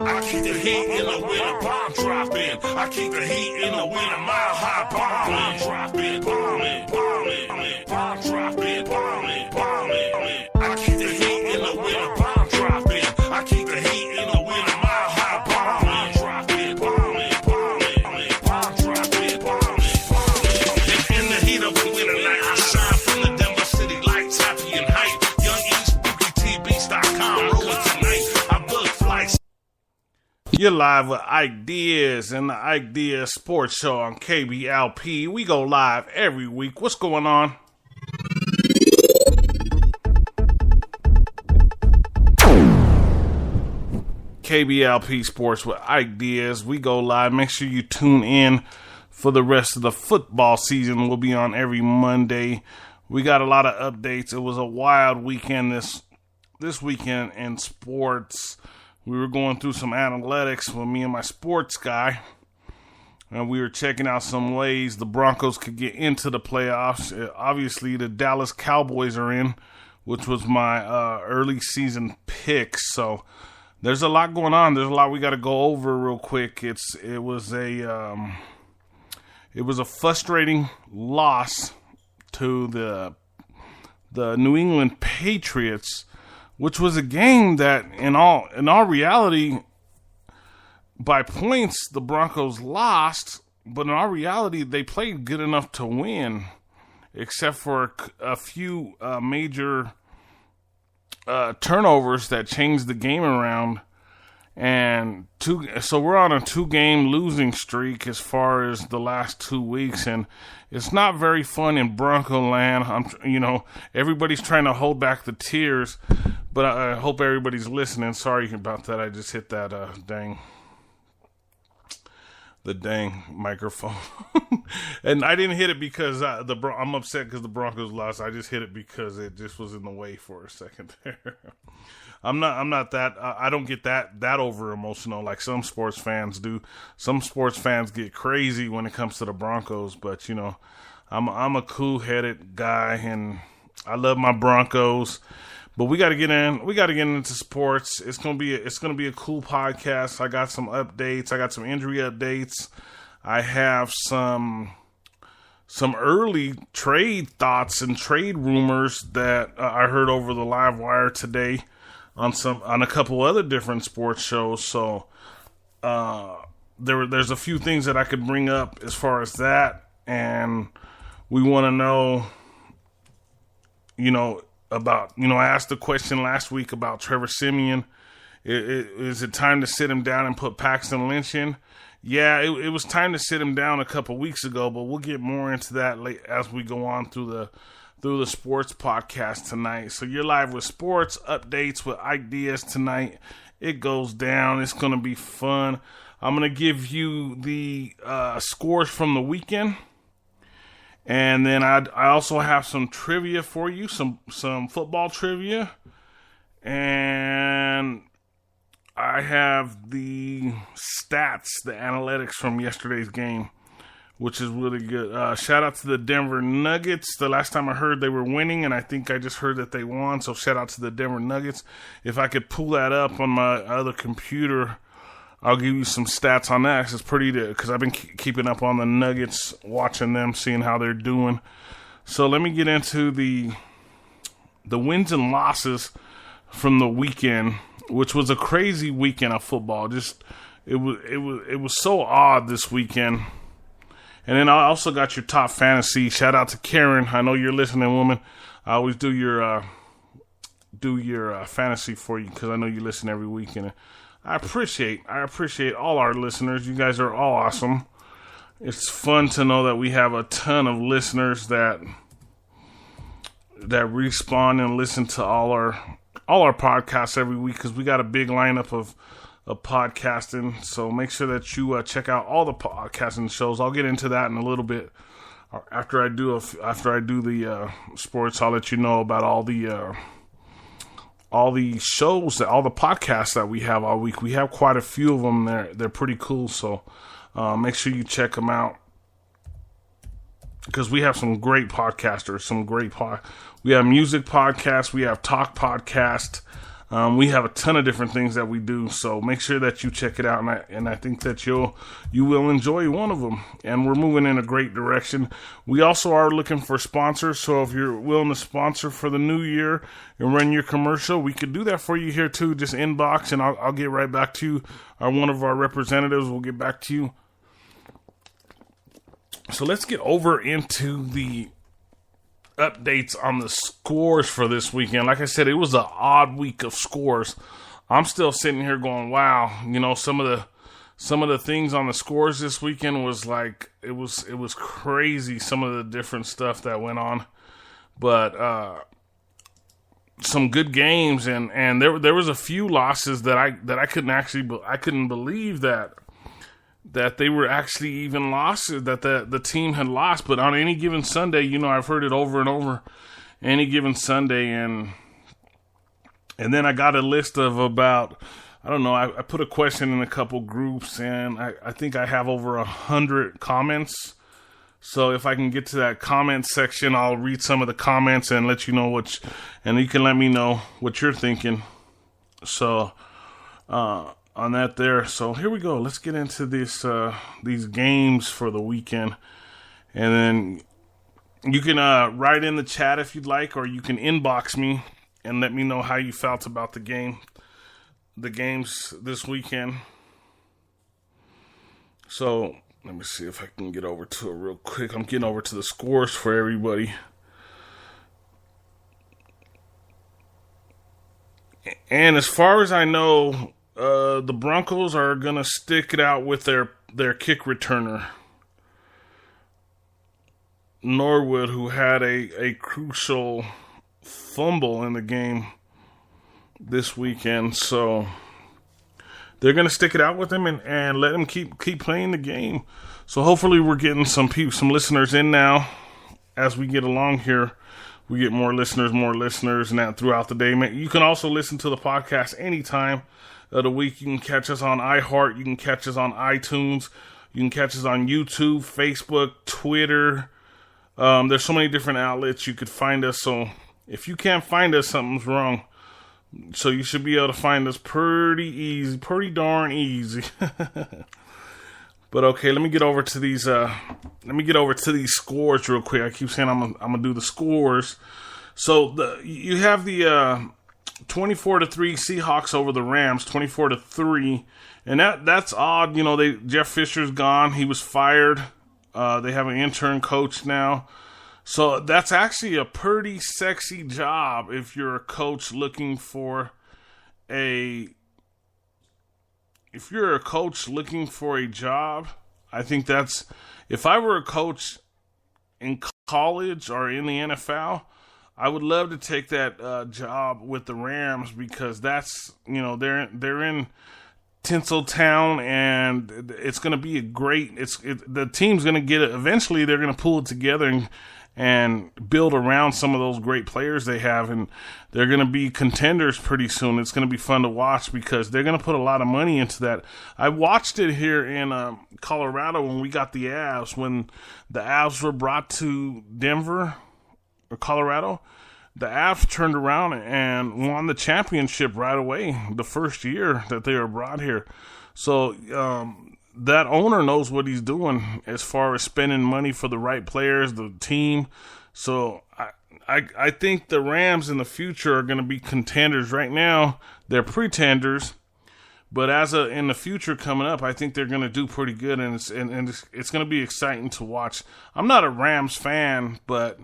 I keep the heat in the winter, bomb dropping. I keep the heat in the winter, mile high bombing. Dropping, bombing, bombing, bomb dropping, bombing, bombing. I keep the heat in the winter, bomb dropping. I keep the heat in the winter, mile high bombing. Dropping, bombing, bombing, bomb dropping, bombing. In the heat of the winter night, I shine from the Denver City lights, happy and hype. Young East, BookieTBeats.com, rolling tonight. I book flights. You're live with IKE and the IKE Sports Show on KBLP. We go live every week. What's going on? KBLP Sports with IKE. We go live. Make sure you tune in for the rest of the football season. We'll be on every Monday. We got a lot of updates. It was a wild weekend this weekend in sports. We were going through some analytics with me and my sports guy, and we were checking out some ways the Broncos could get into the playoffs. Obviously, the Dallas Cowboys are in, which was my early season pick. So there's a lot going on. There's a lot we got to go over real quick. It was a frustrating loss to the New England Patriots, which was a game that, in all reality, by points, the Broncos lost. But in all reality, they played good enough to win, except for a few major turnovers that changed the game around. And so we're on a 2-game losing streak as far as the last 2 weeks, and it's not very fun in Bronco land. Everybody's trying to hold back the tears, but I hope everybody's listening. Sorry about that. I just hit that the dang microphone, and I didn't hit it because I'm upset because the Broncos lost. I just hit it because it just was in the way for a second there. I'm not that. I don't get that over emotional like some sports fans do. Some sports fans get crazy when it comes to the Broncos, but I'm a cool-headed guy and I love my Broncos. But we got to get in. We got to get into sports. It's gonna be a cool podcast. I got some updates. I got some injury updates. I have some early trade thoughts and trade rumors that I heard over the live wire today on a couple other different sports shows. So there's a few things that I could bring up as far as that, and we want to know, about, I asked the question last week about Trevor Siemian. Is it time to sit him down and put Paxton Lynch in? Yeah, it was time to sit him down a couple weeks ago, but we'll get more into that as we go on through the sports podcast tonight. So you're live with sports updates with IKE tonight. It goes down. It's going to be fun. I'm going to give you the scores from the weekend. And then I also have some trivia for you, some football trivia. And I have the stats, the analytics from yesterday's game, which is really good. Shout out to the Denver Nuggets. The last time I heard they were winning, and I think I just heard that they won. So shout out to the Denver Nuggets. If I could pull that up on my other computer, I'll give you some stats on that. It's pretty good because I've been keeping up on the Nuggets, watching them, seeing how they're doing. So let me get into the wins and losses from the weekend, which was a crazy weekend of football. Just it was so odd this weekend. And then I also got your top fantasy. Shout out to Karen. I know you're listening, woman. I always do your fantasy for you because I know you listen every week, and I appreciate all our listeners. You guys are all awesome. It's fun to know that we have a ton of listeners that respond and listen to all our podcasts every week, because we got a big lineup of podcasting. So make sure that you check out all the podcasting shows. I'll get into that in a little bit after I do the sports. I'll let you know about all the shows, all the podcasts that we have all week. We have quite a few of them. They're pretty cool. So make sure you check them out, because we have some great podcasters, we have music podcasts, we have talk podcast, We have a ton of different things that we do, so make sure that you check it out, and I think that you will enjoy one of them. And we're moving in a great direction. We also are looking for sponsors, so if you're willing to sponsor for the new year and run your commercial, we could do that for you here too. Just inbox, and I'll get right back to you. One of our representatives will get back to you. So let's get over into the updates on the scores for this weekend. Like I said, it was an odd week of scores. I'm still sitting here going, wow, some of the things on the scores this weekend was like, it was crazy, some of the different stuff that went on. But some good games, and there was a few losses that I couldn't believe that they were actually even losses, that the team had lost. But on any given Sunday, I've heard it over and over, any given Sunday, and then I got a list of about, I don't know, I put a question in a couple groups, and I think I have over 100 comments. So if I can get to that comment section, I'll read some of the comments and let you know and you can let me know what you're thinking. So, on that there. So here we go. Let's get into these games for the weekend. And then you can write in the chat if you'd like, or you can inbox me and let me know how you felt about the games this weekend. So let me see if I can get over to it real quick. I'm getting over to the scores for everybody. And as far as I know, the Broncos are going to stick it out with their kick returner, Norwood, who had a crucial fumble in the game this weekend. So they're going to stick it out with him and let him keep playing the game. So hopefully we're getting some listeners in now as we get along here. We get more listeners, and that throughout the day. You can also listen to the podcast anytime of the week. You can catch us on iHeart. You can catch us on iTunes. You can catch us on YouTube, Facebook, Twitter. There's so many different outlets you could find us. So if you can't find us, something's wrong. So you should be able to find us pretty easy, pretty darn easy. But okay, let me get over to these. Scores real quick. I keep saying I'm gonna do the scores. So you have the 24-3 Seahawks over the Rams, 24-3, and that's odd. Jeff Fisher's gone. He was fired. They have an intern coach now. So that's actually a pretty sexy job if you're a coach looking for a job. I think that's, if I were a coach in college or in the NFL, I would love to take that job with the Rams, because that's, they're in Tinseltown, and it's going to be a great, the team's going to get it. Eventually they're going to pull it together and build around some of those great players they have, and they're going to be contenders pretty soon. It's going to be fun to watch because they're going to put a lot of money into that. I watched it here in Colorado when we got the Avs, when the Avs were brought to Denver or Colorado. The Avs turned around and won the championship right away the first year that they were brought here. So that owner knows what he's doing as far as spending money for the right players, the team. So I think the Rams in the future are going to be contenders. Right now, they're pretenders, but in the future coming up, I think they're going to do pretty good, and it's going to be exciting to watch. I'm not a Rams fan, but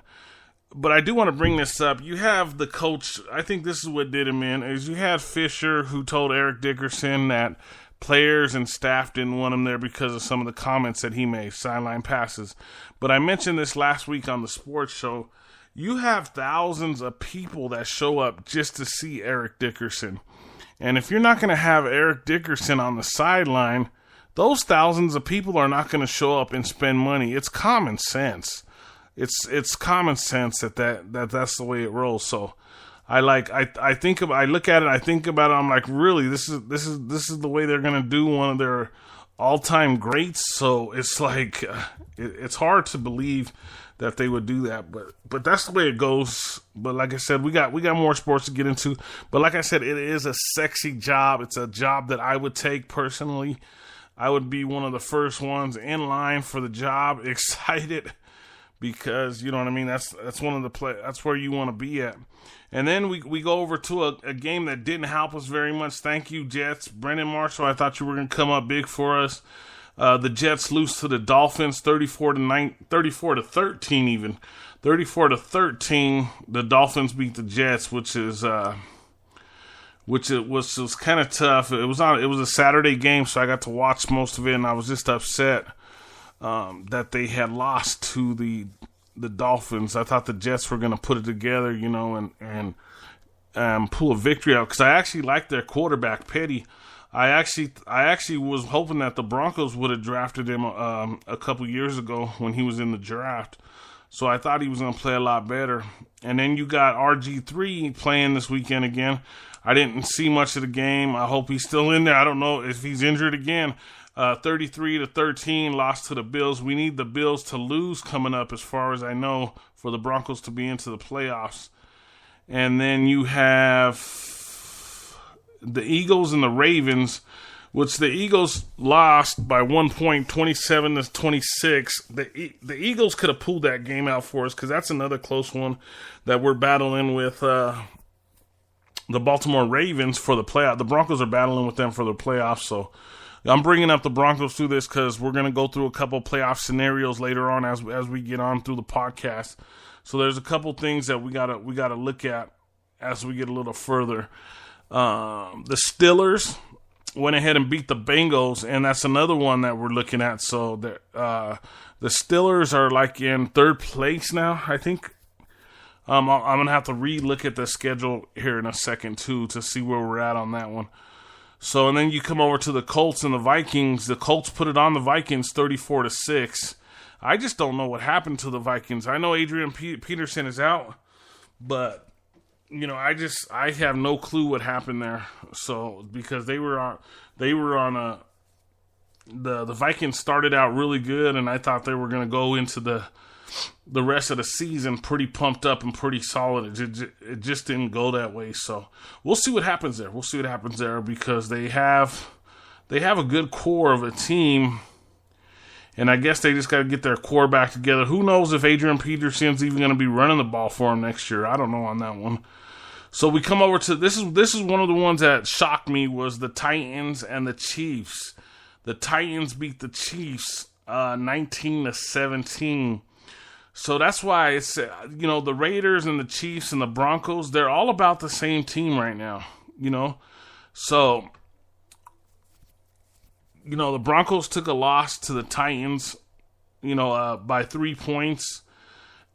I do want to bring this up. You have the coach. I think this is what did him in. Is you had Fisher, who told Eric Dickerson that players and staff didn't want him there because of some of the comments that he made, sideline passes. But I mentioned this last week on the sports show. You have thousands of people that show up just to see Eric Dickerson. And if you're not going to have Eric Dickerson on the sideline, those thousands of people are not going to show up and spend money. It's common sense. It's common sense that's the way it rolls. So I look at it, I think about it, I'm like, really, this is the way they're gonna do one of their all-time greats. So it's like it's hard to believe that they would do that, but that's the way it goes. But like I said, we got more sports to get into. But like I said, it is a sexy job. It's a job that I would take personally. I would be one of the first ones in line for the job, excited, because you know what I mean. That's one of the that's where you want to be at. And then we go over to a game that didn't help us very much. Thank you, Jets. Brendan Marshall, I thought you were going to come up big for us. The Jets lose to the Dolphins 34-13 even. 34-13. The Dolphins beat the Jets, which was kind of tough. It was a Saturday game, so I got to watch most of it, and I was just upset that they had lost to the Dolphins. I thought the Jets were going to put it together, you know, and pull a victory out, because I actually liked their quarterback, Petty. I actually was hoping that the Broncos would have drafted him a couple years ago when he was in the draft. So I thought he was going to play a lot better. And then you got RG3 playing this weekend again. I didn't see much of the game. I hope he's still in there. I don't know if he's injured again. 33-13 lost to the Bills. We need the Bills to lose coming up, as far as I know, for the Broncos to be into the playoffs. And then you have the Eagles and the Ravens, which the Eagles lost by 1 point, 27-26. The Eagles could have pulled that game out for us, because that's another close one that we're battling with the Baltimore Ravens for the playoff. The Broncos are battling with them for the playoffs, so I'm bringing up the Broncos through this because we're going to go through a couple playoff scenarios later on as we get on through the podcast. So there's a couple things that we gotta look at as we get a little further. The Steelers went ahead and beat the Bengals, and that's another one that we're looking at. So the Steelers are like in third place now, I think. I'm going to have to re-look at the schedule here in a second, too, to see where we're at on that one. So, and then you come over to the Colts and the Vikings. The Colts put it on the Vikings 34-6. I just don't know what happened to the Vikings. I know Adrian Peterson is out, but you know, I have no clue what happened there. So, because the Vikings started out really good, and I thought they were going to go into the rest of the season pretty pumped up and pretty solid. It just didn't go that way. So we'll see what happens there. Because they have a good core of a team, and I guess they just got to get their core back together. Who knows if Adrian Peterson's even going to be running the ball for them next year? I don't know on that one. So we come over to this is one of the ones that shocked me, was the Titans and the Chiefs. The Titans beat the Chiefs 19-17. So that's why it's, you know, the Raiders and the Chiefs and the Broncos, they're all about the same team right now, you know. So, you know, the Broncos took a loss to the Titans, you know, by 3 points.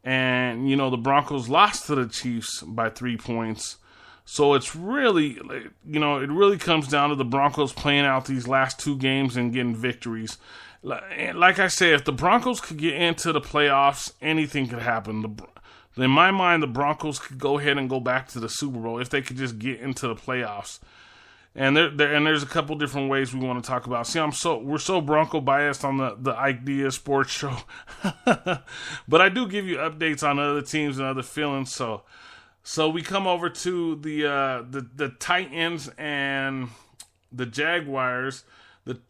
And, you know, the Broncos lost to the Chiefs by 3 points. So it's really, you know, it really comes down to the Broncos playing out these last two games and getting victories. Like I say, if the Broncos could get into the playoffs, anything could happen. In my mind, the Broncos could go ahead and go back to the Super Bowl if they could just get into the playoffs. And there's a couple different ways we want to talk about. See, we're so Bronco biased on the IKE Sports Show, but I do give you updates on other teams and other feelings. So we come over to the Titans and the Jaguars. The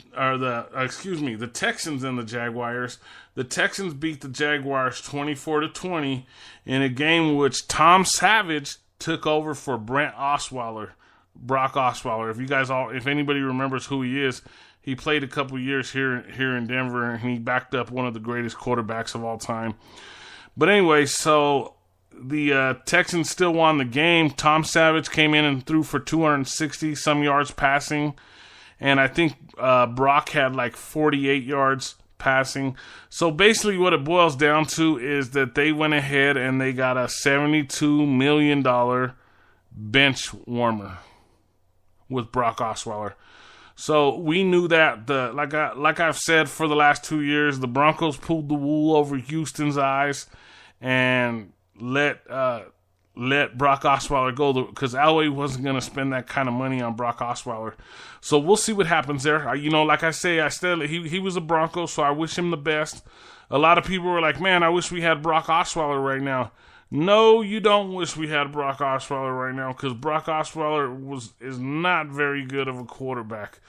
Texans and the Jaguars. The Texans beat the Jaguars 24-20 in a game which Tom Savage took over for Brock Osweiler. If anybody remembers who he is, he played a couple years here in Denver, and he backed up one of the greatest quarterbacks of all time. But anyway, so the Texans still won the game. Tom Savage came in and threw for 260 some yards passing. And I think Brock had like 48 yards passing. So basically what it boils down to is that they went ahead and they got a $72 million bench warmer with Brock Osweiler. So we knew that, like I've said for the last 2 years, the Broncos pulled the wool over Houston's eyes and let let Brock Osweiler go because Elway wasn't going to spend that kind of money on Brock Osweiler. So we'll see what happens there. Like I say, he was a Bronco, so I wish him the best. A lot of people were like, man, I wish we had Brock Osweiler right now. No, you don't wish we had Brock Osweiler right now because Brock Osweiler is not very good of a quarterback.